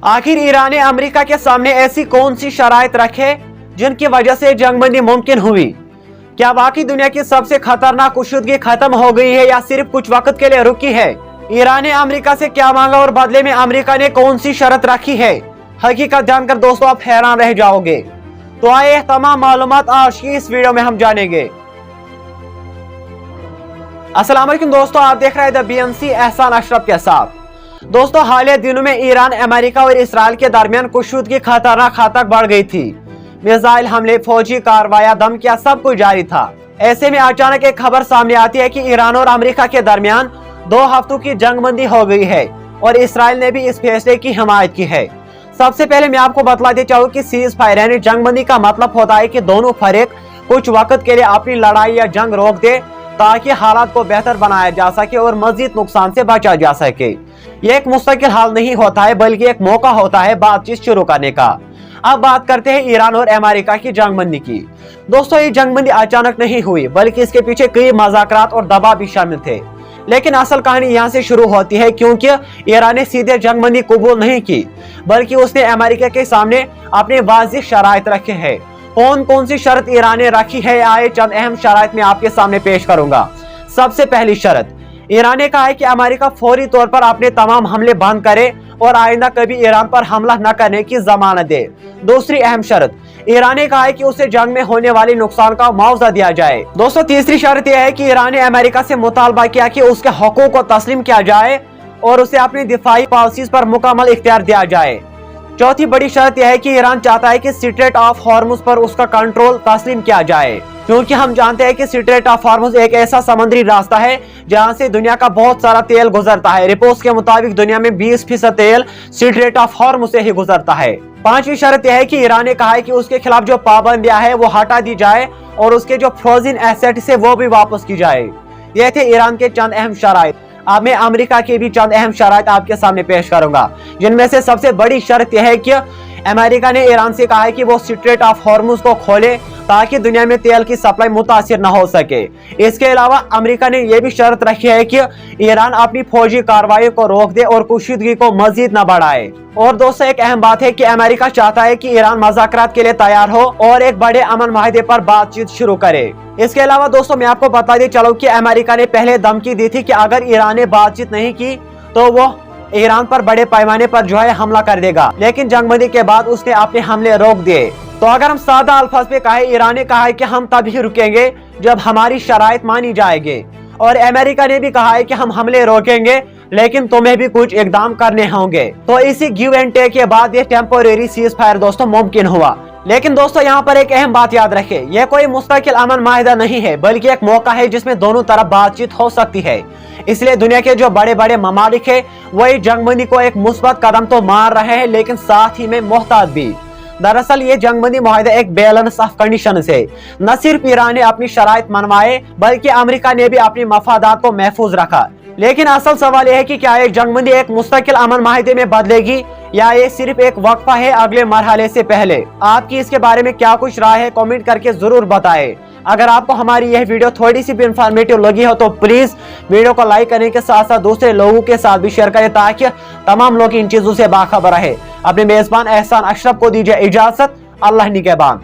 आखिर ईरान ने अमेरिका के सामने ऐसी कौन सी शराइत रखे जिनकी वजह से जंगबंदी मुमकिन हुई? क्या वाकई दुनिया की सबसे खतरनाक कशीदगी खत्म हो गई है या सिर्फ कुछ वक्त के लिए रुकी है? ईरान ने अमेरिका से क्या मांगा और बदले में अमेरिका ने कौन सी शर्त रखी है? हकीकत जानकर दोस्तों आप हैरान रह जाओगे। तो आइए तमाम मालूमात आज की इस वीडियो में हम जानेंगे। अस्सलाम वालेकुम दोस्तों, आप देख रहे हैं द BNC एहसान अशरफ के साथ। दोस्तों हालिया दिनों में ईरान, अमेरिका और इसराइल के दरमियान कशीदगी खतरनाक हद तक बढ़ गई थी। मिसाइल हमले, फौजी कार्रवाई, धमकियां सब कुछ जारी था। ऐसे में अचानक एक खबर सामने आती है कि ईरान और अमेरिका के दरमियान 2 हफ्तों की जंगबंदी हो गई है और इसराइल ने भी इस फैसले की हिमायत की है। सबसे पहले मैं आपको बतलाते चाहूँ कि सीज फायर यानी जंगबंदी का मतलब होता है कि दोनों फरीक कुछ वक्त के लिए अपनी लड़ाई या जंग रोक दे ताकि हालात को बेहतर बनाया जा सके और मजीद नुकसान से बचा जा सके। ये एक मुस्तकिल हाल नहीं होता है बल्कि एक मौका होता है बातचीत शुरू करने का। अब बात करते हैं ईरान और अमेरिका की जंगबंदी की। दोस्तों ये जंगबंदी अचानक नहीं हुई बल्कि इसके पीछे कई मज़ाकरात और दबाव भी शामिल थे। लेकिन असल कहानी यहाँ से शुरू होती है क्योंकि ईरान ने सीधे जंगबंदी कबूल नहीं की बल्कि उसने अमेरिका के सामने अपने वाज़िह शराइत रखे हैं। कौन कौन सी शर्त ईरान ने रखी है, आए चंद अहम शराइत में आपके सामने पेश करूंगा। सबसे पहली शर्त, ईरान ने कहा है कि अमेरिका फौरी तौर पर अपने तमाम हमले बंद करे और आइंदा कभी ईरान पर हमला न करने की जमानत दे। दूसरी अहम शर्त, ईरान ने कहा है कि उसे जंग में होने वाले नुकसान का मुआवजा दिया जाए। दोस्तों तीसरी शर्त यह है कि ईरान ने अमेरिका से मुतालबा किया कि उसके हकूक को तस्लीम किया जाए और उसे अपनी दिफाई पॉलिसीज पर मुकम्मल इख्तियार दिया जाए। चौथी बड़ी शर्त यह है कि ईरान चाहता है कि स्ट्रेट ऑफ हॉर्मुज पर उसका कंट्रोल तस्लीम किया जाए, क्योंकि हम जानते हैं कि स्ट्रेट ऑफ हॉर्मुज एक ऐसा समुद्री रास्ता है जहां से दुनिया का बहुत सारा तेल गुजरता है। रिपोर्ट्स के मुताबिक दुनिया में 20% तेल स्ट्रेट ऑफ हॉर्मुज से ही गुजरता है। पांचवी शर्त यह है कि ईरान ने कहा है कि उसके खिलाफ जो पाबंदियां है वो हटा दी जाए और उसके जो फ्रोजन एसेट्स है वो भी वापस की जाए। ये थे ईरान के चंद अहम शराइत। अब मैं अमेरिका की भी चंद अहम शराइत आपके सामने पेश करूंगा, जिनमें से सबसे बड़ी शर्त यह है कि अमेरिका ने ईरान से कहा है कि वो स्ट्रेट ऑफ हॉर्मुज को खोले ताकि दुनिया में तेल की सप्लाई मुतासिर न हो सके। इसके अलावा अमेरिका ने यह भी शर्त रखी है कि ईरान अपनी फौजी कार्रवाई को रोक दे और कशीदगी को मजीद न बढ़ाए। और दोस्तों एक अहम बात है कि अमेरिका चाहता है कि ईरान मुज़ाकरात के लिए तैयार हो और एक बड़े अमन माहिदे पर बातचीत शुरू करे। इसके अलावा दोस्तों मैं आपको बता दे चलूं कि अमेरिका ने पहले धमकी दी थी कि अगर ईरान ने बातचीत नहीं की तो वो ईरान पर बड़े पैमाने पर जो है हमला कर देगा, लेकिन जंगबंदी के बाद उसने अपने हमले रोक दिए। तो अगर हम सादा अल्फाज में कहें, ईरान ने कहा है कि हम तभी रुकेंगे जब हमारी शराइत मानी जाएगी, और अमेरिका ने भी कहा है कि हम हमले रोकेंगे लेकिन तुम्हें भी कुछ इकदाम करने होंगे। तो इसी गिव एंड टेक के बाद ये टेम्पोरेरी सीज फायर दोस्तों मुमकिन हुआ। लेकिन दोस्तों यहाँ पर एक अहम बात याद रखें, यह कोई मुस्तकिल अमन माहिदा नहीं है बल्कि एक मौका है जिसमें दोनों तरफ बातचीत हो सकती है। इसलिए दुनिया के जो बड़े बड़े ममालिक है वही जंगबंदी को एक मुस्बत कदम तो मार रहे हैं लेकिन साथ ही में मोहतात भी। दरअसल ये जंगबंदी मुआहिदा एक बैलेंस ऑफ कंडीशन से न सिर्फ ईरान ने अपनी शराइत मनवाए बल्कि अमेरिका ने भी अपनी मफादात को महफूज रखा। लेकिन असल सवाल यह है कि क्या ये जंगबंदी एक मुस्तकिल अमन माहिदे में बदलेगी या ये सिर्फ एक वक्फा है अगले मरहले से पहले? आपकी इसके बारे में क्या कुछ राय है, कमेंट करके जरूर बताएं। अगर आपको हमारी यह वीडियो थोड़ी सी भी इंफॉर्मेटिव लगी हो तो प्लीज वीडियो को लाइक करने के साथ साथ दूसरे लोगों के साथ भी शेयर करें ताकि तमाम लोग इन चीजों से बाखबर रहे। अपने मेजबान एहसान अशरफ को दीजिए इजाजत। अल्लाह निगहबान।